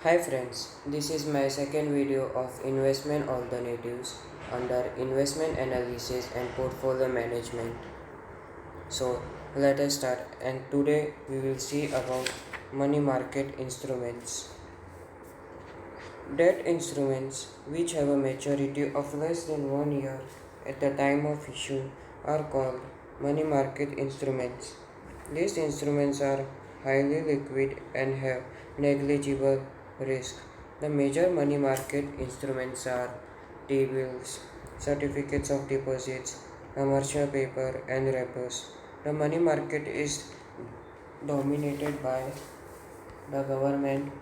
Hi friends, this is my second video of investment alternatives under investment analysis and portfolio management. So let us start, and today we will see about money market instruments. Debt instruments which have a maturity of less than 1 year at the time of issue are called money market instruments. These instruments are highly liquid and have negligible risk. The major money market instruments are T-bills, certificates of deposits, commercial paper, and repos. The money market is dominated by the government,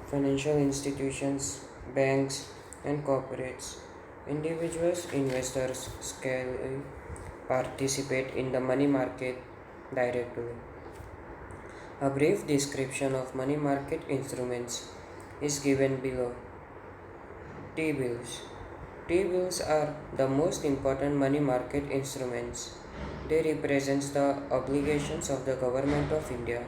financial institutions, banks, and corporates. Individuals, investors scale participate in the money market directly. A brief description of money market instruments is given below. T-bills. T-bills are the most important money market instruments. They represent the obligations of the government of India,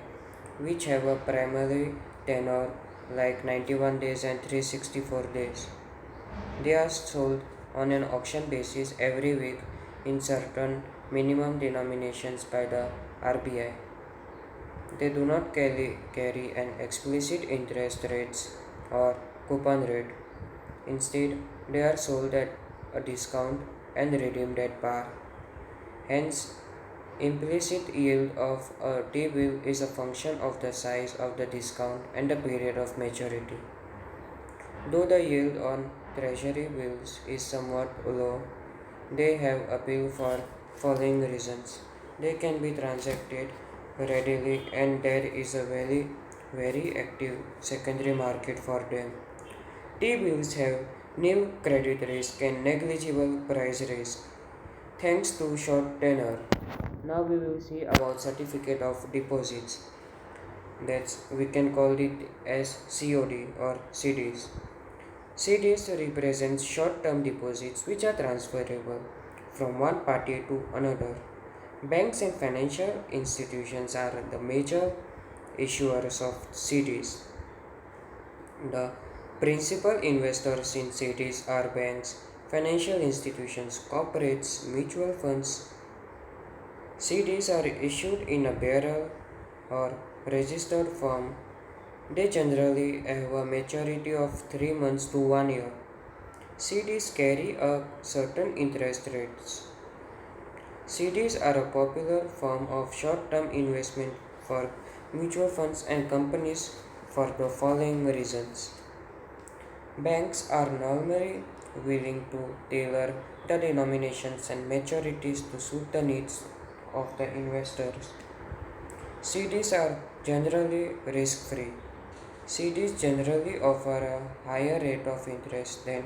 which have a primary tenor like 91 days and 364 days. They are sold on an auction basis every week in certain minimum denominations by the RBI. They do not carry an explicit interest rates or coupon rate. Instead, they are sold at a discount and redeemed at par. Hence, implicit yield of a T-bill is a function of the size of the discount and the period of maturity. Though the yield on treasury bills is somewhat low, they have appeal for following reasons. They can be transacted readily and there is a very active secondary market for them. T-bills have nil credit risk and negligible price risk thanks to short tenor. Now we will see about certificate of deposits. That's we can call it as COD or CDs. CDs represents short-term deposits which are transferable from one party to another. Banks and financial institutions are the major issuers of CDs. The principal investors in CDs are banks, financial institutions, corporates, mutual funds. CDs are issued in a bearer or registered form. They generally have a maturity of 3 months to 1 year. CDs carry a certain interest rates. CDs are a popular form of short-term investment for mutual funds and companies for the following reasons. Banks are normally willing to tailor the denominations and maturities to suit the needs of the investors. CDs are generally risk-free. CDs generally offer a higher rate of interest than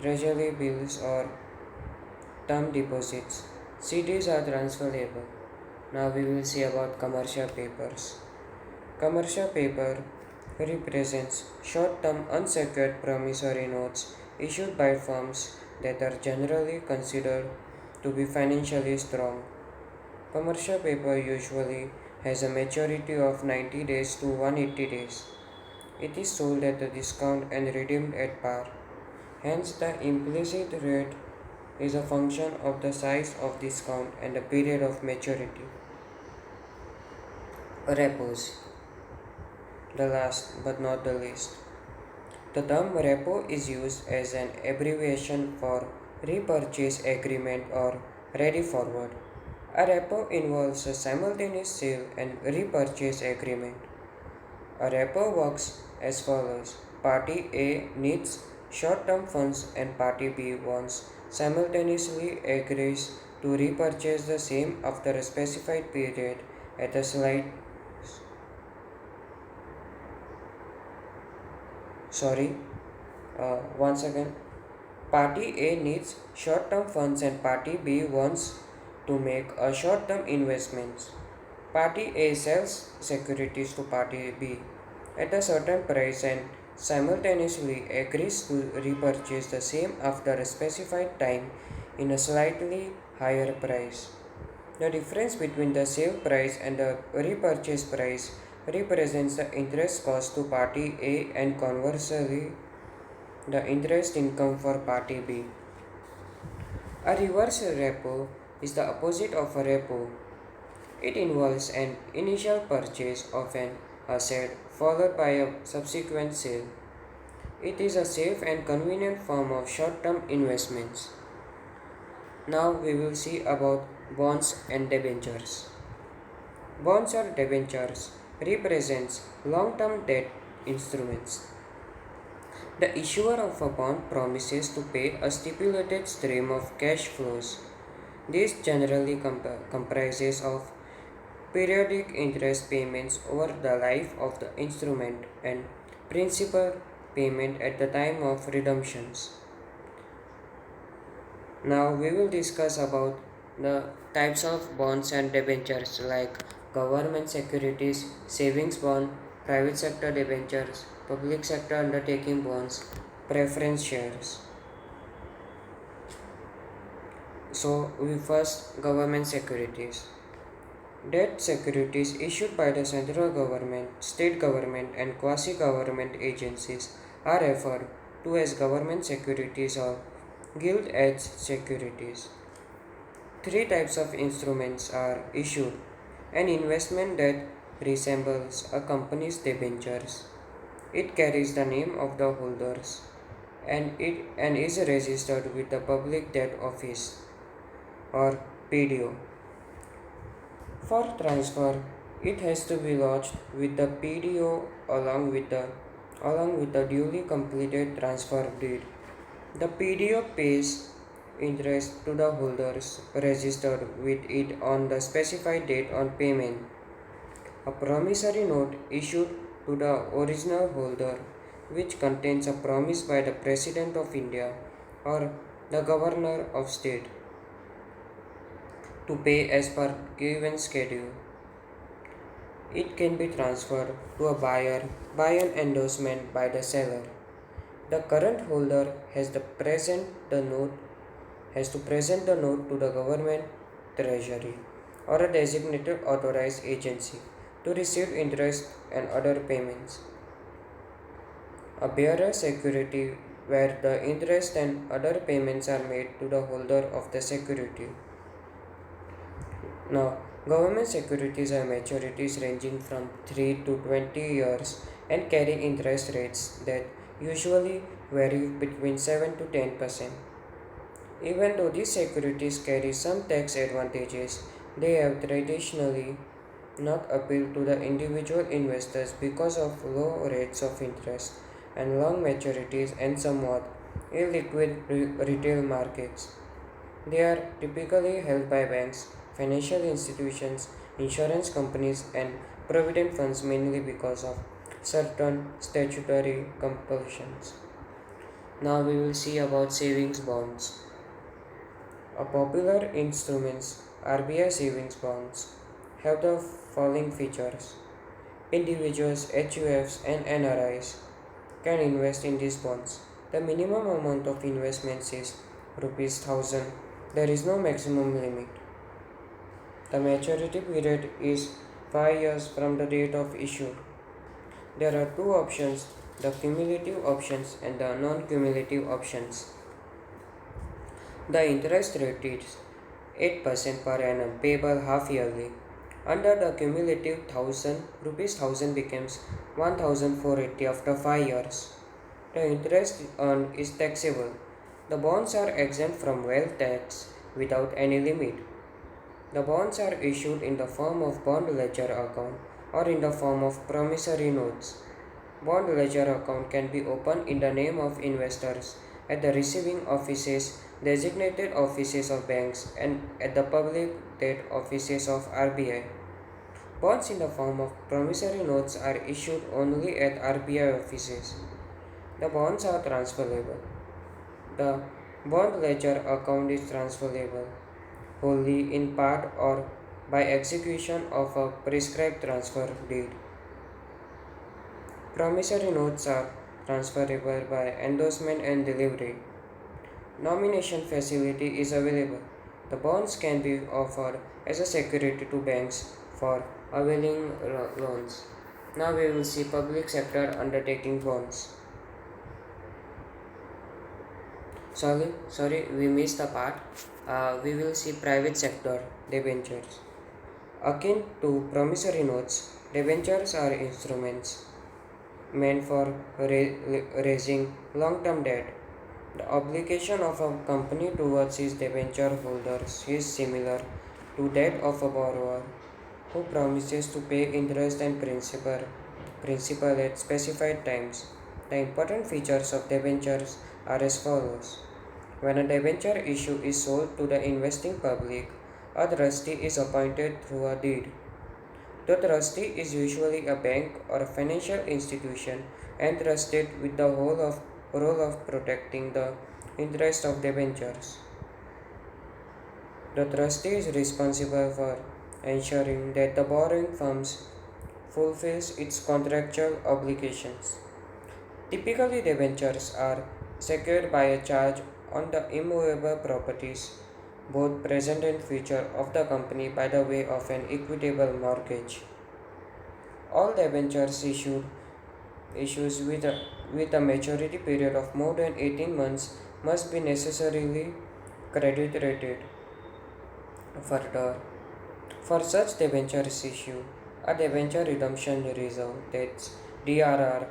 treasury bills or term deposits. CDs are transferable. Now we will see about commercial papers. Commercial paper represents short-term unsecured promissory notes issued by firms that are generally considered to be financially strong. Commercial paper usually has a maturity of 90 days to 180 days. It is sold at a discount and redeemed at par. Hence, the implicit rate is a function of the size of discount and the period of maturity. Repos, the last but not the least. The term repo is used as an abbreviation for repurchase agreement or ready forward. A repo involves a simultaneous sale and repurchase agreement. A repo works as follows. Party A needs short-term funds and Party B wants simultaneously agrees to repurchase the same after a specified period at a slight sorry once again. Party A needs short-term funds and Party B wants to make a short-term investments. Party A sells securities to Party B at a certain price and simultaneously agrees to repurchase the same after a specified time in a slightly higher price. The difference between the sale price and the repurchase price represents the interest cost to party A and conversely the interest income for party B. A reverse repo is the opposite of a repo. It involves an initial purchase of an asset followed by a subsequent sale. It is a safe and convenient form of short-term investments. Now we will see about bonds and debentures. Bonds or debentures represents long-term debt instruments. The issuer of a bond promises to pay a stipulated stream of cash flows. This generally comprises of periodic interest payments over the life of the instrument and principal payment at the time of redemptions. Now we will discuss about the types of bonds and debentures like government securities, savings bond, private sector debentures, public sector undertaking bonds, preference shares. So we first government securities. Debt securities issued by the central government, state government and quasi-government agencies are referred to as government securities or gilt-edged securities. Three types of instruments are issued. An investment that resembles a company's debentures. It carries the name of the holders and is registered with the Public Debt Office or PDO. For transfer, it has to be lodged with the PDO along with the duly completed transfer deed. The PDO pays interest to the holders registered with it on the specified date on payment. A promissory note issued to the original holder, which contains a promise by the President of India or the Governor of State to pay as per given schedule. It can be transferred to a buyer by an endorsement by the seller. The current holder has to present the note to the government treasury or a designated authorized agency to receive interest and other payments. A bearer security where the interest and other payments are made to the holder of the security. Now, government securities have maturities ranging from 3 to 20 years and carry interest rates that usually vary between 7 to 10%. Even though these securities carry some tax advantages, they have traditionally not appealed to the individual investors because of low rates of interest and long maturities and somewhat illiquid retail markets. They are typically held by banks, financial institutions, insurance companies, and provident funds mainly because of certain statutory compulsions. Now we will see about savings bonds. A popular instruments, RBI savings bonds, have the following features. Individuals, HUFs, and NRIs can invest in these bonds. The minimum amount of investments is rupees 1000. There is no maximum limit. The maturity period is 5 years from the date of issue. There are two options, the cumulative options and the non-cumulative options. The interest rate is 8% per annum payable half yearly. Under the cumulative 1000, rupees 1000 becomes 1480 after 5 years. The interest earned is taxable. The bonds are exempt from wealth tax without any limit. The bonds are issued in the form of bond ledger account or in the form of promissory notes. Bond ledger account can be opened in the name of investors at the receiving offices, designated offices of banks, and at the public debt offices of RBI. Bonds in the form of promissory notes are issued only at RBI offices. The bonds are transferable. The bond ledger account is transferable wholly, in part, or by execution of a prescribed transfer deed. Promissory notes are transferable by endorsement and delivery. Nomination facility is available. The bonds can be offered as a security to banks for availing loans. Now we will see public sector undertaking bonds. Sorry, we missed the part. We will see private sector debentures. Akin to promissory notes, debentures are instruments meant for raising long-term debt. The obligation of a company towards its debenture holders is similar to that of a borrower who promises to pay interest and principal at specified times. The important features of debentures are as follows. When a debenture issue is sold to the investing public, a trustee is appointed through a deed. The trustee is usually a bank or a financial institution entrusted with the role of protecting the interest of debentures. The trustee is responsible for ensuring that the borrowing firm fulfills its contractual obligations. Typically, debentures are secured by a charge on the immovable properties, both present and future, of the company by the way of an equitable mortgage. All debentures issues with a maturity period of more than 18 months must be necessarily credit rated. Further, for such debentures issue, a debenture redemption reserve, that's DRR,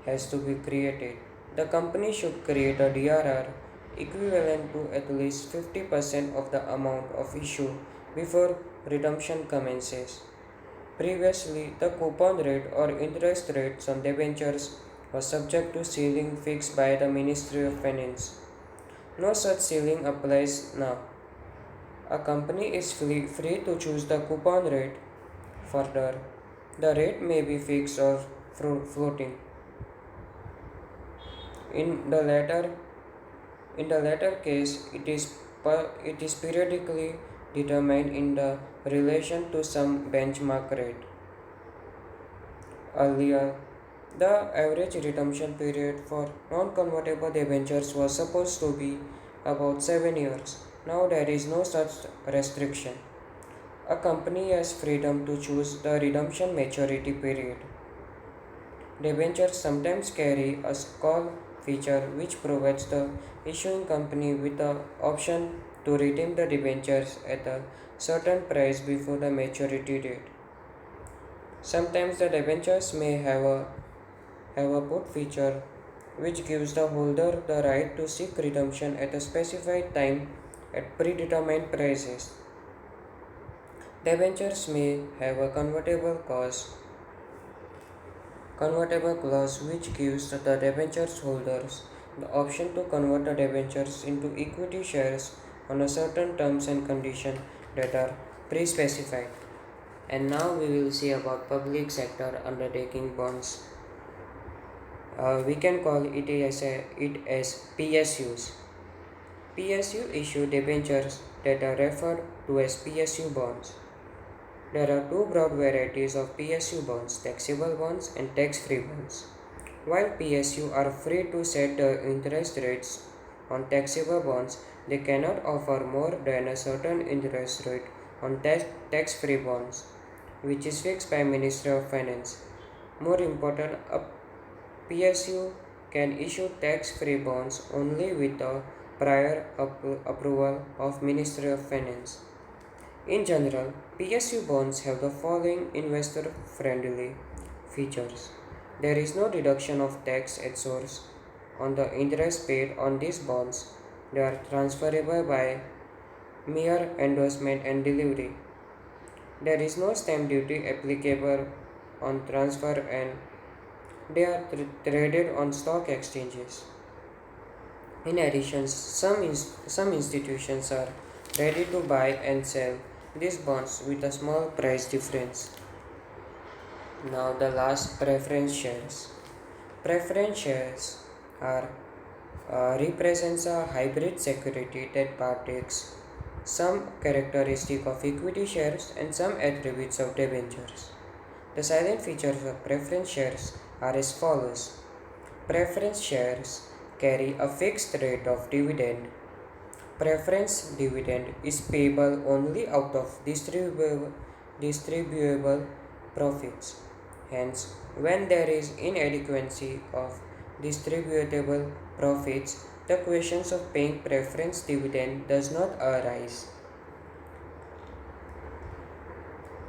has to be created. The company should create a DRR equivalent to at least 50% of the amount of issue before redemption commences. Previously, the coupon rate or interest rates on debentures was subject to ceiling fixed by the Ministry of Finance. No such ceiling applies now. A company is free to choose the coupon rate. Further, the rate may be fixed or floating. In the latter, case, it is periodically determined in the relation to some benchmark rate. Earlier, the average redemption period for non-convertible debentures was supposed to be about 7 years. Now there is no such restriction. A company has freedom to choose the redemption maturity period. Debentures sometimes carry a call feature which provides the issuing company with the option to redeem the debentures at a certain price before the maturity date. Sometimes the debentures may have a put feature which gives the holder the right to seek redemption at a specified time at predetermined prices. Debentures may have a convertible clause which gives the debentures holders the option to convert the debentures into equity shares on a certain terms and conditions that are pre-specified. And now we will see about public sector undertaking bonds. We can call it as PSUs. PSU issue debentures that are referred to as PSU bonds. There are two broad varieties of PSU bonds, taxable bonds and tax-free bonds. While PSU are free to set the interest rates on taxable bonds, they cannot offer more than a certain interest rate on tax-free bonds, which is fixed by Ministry of Finance. More important, a PSU can issue tax-free bonds only with the prior approval of Ministry of Finance. In general, PSU bonds have the following investor-friendly features. There is no deduction of tax at source on the interest paid on these bonds. They are transferable by mere endorsement and delivery. There is no stamp duty applicable on transfer and they are traded on stock exchanges. In addition, some institutions are ready to buy and sell these bonds with a small price difference. Now the last, preference shares. Preference shares are represents a hybrid security that partakes some characteristic of equity shares and some attributes of debentures. The silent features of preference shares are as follows. Preference shares carry a fixed rate of dividend. Preference dividend is payable only out of distributable profits. Hence, when there is inadequacy of distributable profits, the questions of paying preference dividend does not arise.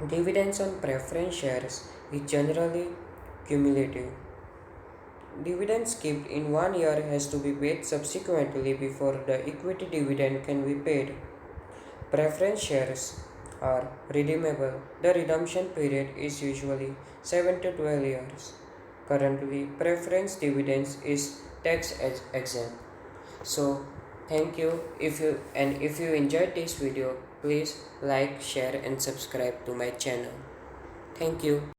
Dividends on preference shares is generally cumulative. Dividends skipped in 1 year has to be paid subsequently before the equity dividend can be paid. Preference shares are redeemable. The redemption period is usually 7 to 12 years. Currently, preference dividends is tax exempt. So, thank you. If you enjoyed this video, please like, share and subscribe to my channel. Thank you.